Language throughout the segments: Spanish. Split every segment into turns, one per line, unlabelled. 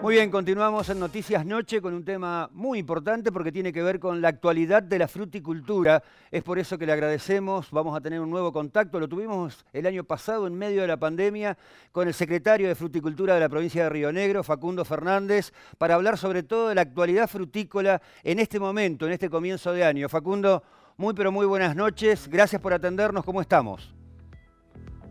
Muy bien, continuamos en Noticias Noche con un tema muy importante porque tiene que ver con la actualidad de la fruticultura. Es por eso que le agradecemos, vamos a tener un nuevo contacto. Lo tuvimos el año pasado en medio de la pandemia con el secretario de Fruticultura de la provincia de Río Negro, Facundo Fernández, para hablar sobre todo de la actualidad frutícola en este momento, en este comienzo de año. Facundo, muy pero muy buenas noches. Gracias por atendernos. ¿Cómo estamos?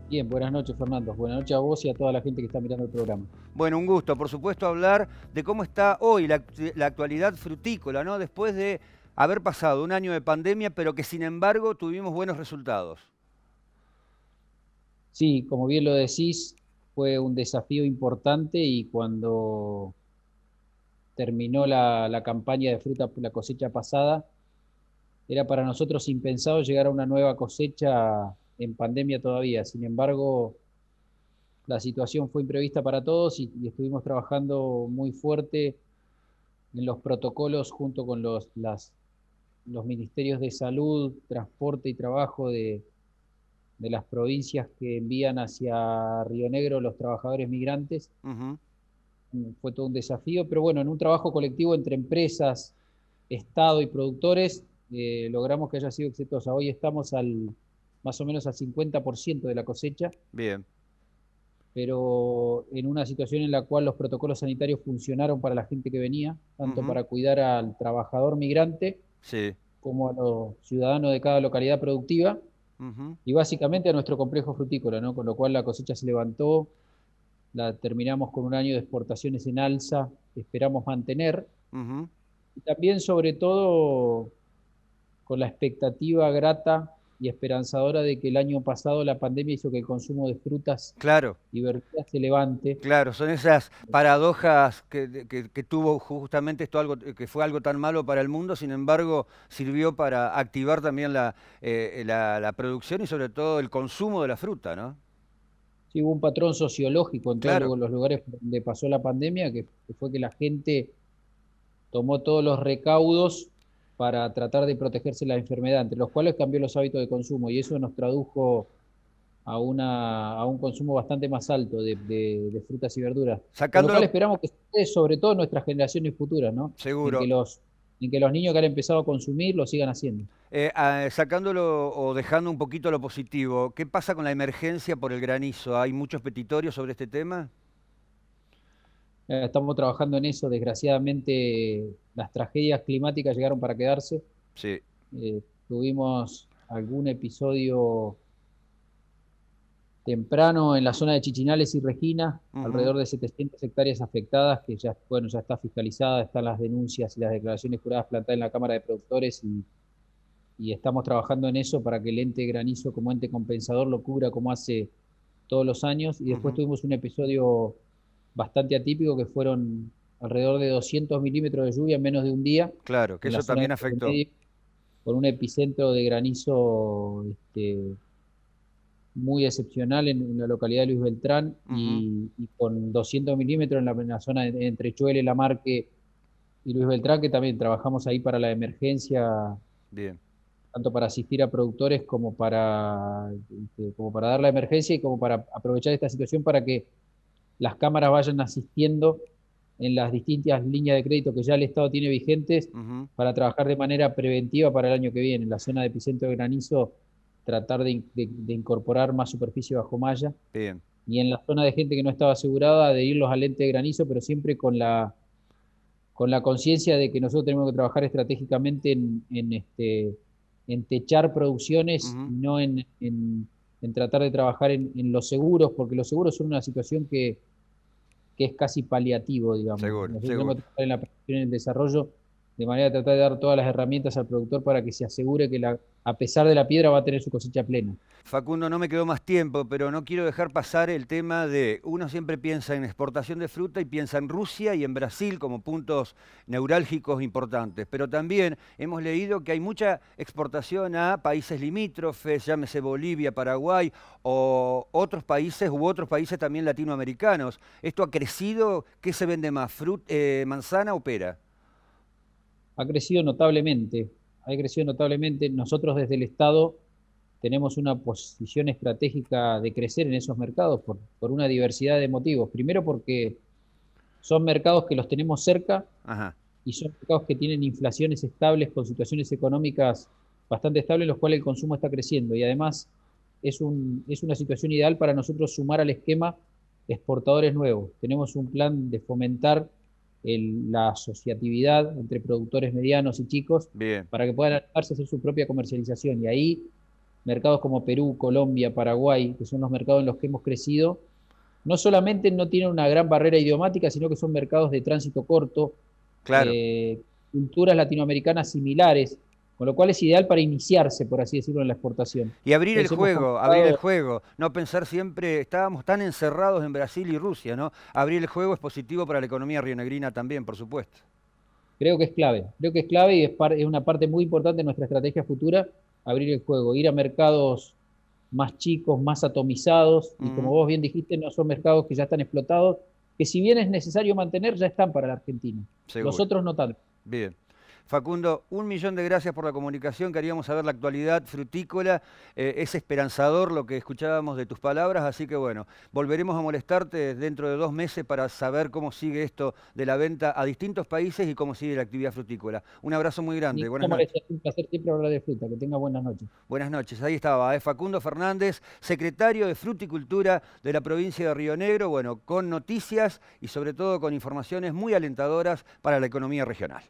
Bien, buenas noches, Fernando. Buenas noches a vos y a toda la gente que está mirando el programa.
Bueno, un gusto, por supuesto, hablar de cómo está hoy la actualidad frutícola, ¿no? Después de haber pasado un año de pandemia, pero que sin embargo tuvimos buenos resultados.
Sí, como bien lo decís, fue un desafío importante y cuando terminó la campaña de fruta, la cosecha pasada, era para nosotros impensado llegar a una nueva cosecha en pandemia todavía. Sin embargo, la situación fue imprevista para todos y estuvimos trabajando muy fuerte en los protocolos junto con los ministerios de salud, transporte y trabajo de las provincias que envían hacia Río Negro los trabajadores migrantes.
Ujú.
Fue todo un desafío, pero bueno, en un trabajo colectivo entre empresas, Estado y productores, logramos que haya sido exitosa. Hoy estamos más o menos al 50% de la cosecha,
Bien.
pero en una situación en la cual los protocolos sanitarios funcionaron para la gente que venía, tanto
Ujú.
para cuidar al trabajador migrante
Sí.
como a los ciudadanos de cada localidad productiva,
Ujú.
y básicamente a nuestro complejo frutícola, ¿no? Con lo cual la cosecha se levantó, la terminamos con un año de exportaciones en alza, que esperamos mantener,
Ujú.
y también sobre todo con la expectativa grata y esperanzadora de que el año pasado la pandemia hizo que el consumo de frutas
Claro.
y verduras se levante.
Claro, son esas paradojas que tuvo justamente esto algo que fue algo tan malo para el mundo, sin embargo, sirvió para activar también la producción y sobre todo el consumo de la fruta, ¿no?
Sí, hubo un patrón sociológico en todos
Claro.
los lugares donde pasó la pandemia, que fue que la gente tomó todos los recaudos para tratar de protegerse de la enfermedad, entre los cuales cambió los hábitos de consumo, y eso nos tradujo a un consumo bastante más alto de frutas y verduras. Por lo cual
Sacándolo,
esperamos que se dé sobre todo en nuestras generaciones futuras, ¿no?
seguro.
En que los niños que han empezado a consumir lo sigan haciendo.
Sacándolo o dejando un poquito lo positivo, ¿qué pasa con la emergencia por el granizo? ¿Hay muchos petitorios sobre este tema?
Estamos trabajando en eso. Desgraciadamente, las tragedias climáticas llegaron para quedarse.
Sí.
Tuvimos algún episodio temprano en la zona de Chichinales y Regina,
Ujú.
alrededor de 700 hectáreas afectadas, que ya, bueno, ya está fiscalizada, están las denuncias y las declaraciones juradas plantadas en la Cámara de Productores y estamos trabajando en eso para que el ente granizo como ente compensador lo cubra como hace todos los años. Y después
Ujú.
tuvimos un episodio bastante atípico que fueron alrededor de 200 milímetros de lluvia en menos de un día
Claro, que
en la
eso
zona de
también
Río
afectó.
Medio, con un epicentro de granizo muy excepcional en la localidad de Luis Beltrán
Ujú.
y con 200 milímetros en la zona entre Chuele, Lamarque y Luis Beltrán, que también trabajamos ahí para la emergencia,
Bien.
tanto para asistir a productores como para dar la emergencia y como para aprovechar esta situación para que las cámaras vayan asistiendo en las distintas líneas de crédito que ya el Estado tiene vigentes
Ujú.
para trabajar de manera preventiva para el año que viene. En la zona de epicentro de granizo, tratar de incorporar más superficie bajo malla,
Bien.
y en la zona de gente que no estaba asegurada, de irlos al lente de granizo, pero siempre con la conciencia de que nosotros tenemos que trabajar estratégicamente en techar producciones y
Ujú.
no en tratar de trabajar en los seguros, porque los seguros son una situación que es casi paliativo, digamos.
Seguro,
Nosotros tenemos
seguro.
que trabajar en la prevención y en el desarrollo de manera de tratar de dar todas las herramientas al productor para que se asegure que a pesar de la piedra va a tener su cosecha plena.
Facundo, no me quedó más tiempo, pero no quiero dejar pasar el tema de, uno siempre piensa en exportación de fruta y piensa en Rusia y en Brasil como puntos neurálgicos importantes, pero también hemos leído que hay mucha exportación a países limítrofes, llámese Bolivia, Paraguay o otros países también latinoamericanos. ¿Esto ha crecido? ¿Qué se vende más, manzana o pera?
Ha crecido notablemente, ha crecido notablemente. Nosotros desde el Estado tenemos una posición estratégica de crecer en esos mercados por una diversidad de motivos. Primero porque son mercados que los tenemos cerca
Ajá.
y son mercados que tienen inflaciones estables con situaciones económicas bastante estables, en los cuales el consumo está creciendo. Y además es una situación ideal para nosotros sumar al esquema exportadores nuevos. Tenemos un plan de fomentar la asociatividad entre productores medianos y chicos
Bien.
para que puedan animarse a hacer su propia comercialización. Y ahí mercados como Perú, Colombia, Paraguay, que son los mercados en los que hemos crecido, no solamente no tienen una gran barrera idiomática, sino que son mercados de tránsito corto,
Claro.
culturas latinoamericanas similares, con lo cual es ideal para iniciarse, por así decirlo, en la exportación.
Y
Entonces hemos
abrir el
fomentado,
juego, no pensar siempre, estábamos tan encerrados en Brasil y Rusia, ¿no? Abrir el juego es positivo para la economía rionegrina también, por supuesto.
creo que es clave y es una parte muy importante de nuestra estrategia futura, abrir el juego, ir a mercados más chicos, más atomizados, y como
Ujú.
vos bien dijiste, no son mercados que ya están explotados, que si bien es necesario mantener, ya están para la Argentina. Los
Seguro.
otros no tanto.
Bien. Facundo, 1.000.000 de gracias por la comunicación. Queríamos saber la actualidad frutícola. Es esperanzador lo que escuchábamos de tus palabras, así que bueno, volveremos a molestarte dentro de 2 meses para saber cómo sigue esto de la venta a distintos países y cómo sigue la actividad frutícola. Un abrazo muy grande. Buenas
Ninguna
noches.
molestia, es un placer siempre hablar de fruta. Que tenga buenas noches.
Buenas noches. Ahí estaba, Facundo Fernández, secretario de Fruticultura de la provincia de Río Negro, bueno, con noticias y sobre todo con informaciones muy alentadoras para la economía regional.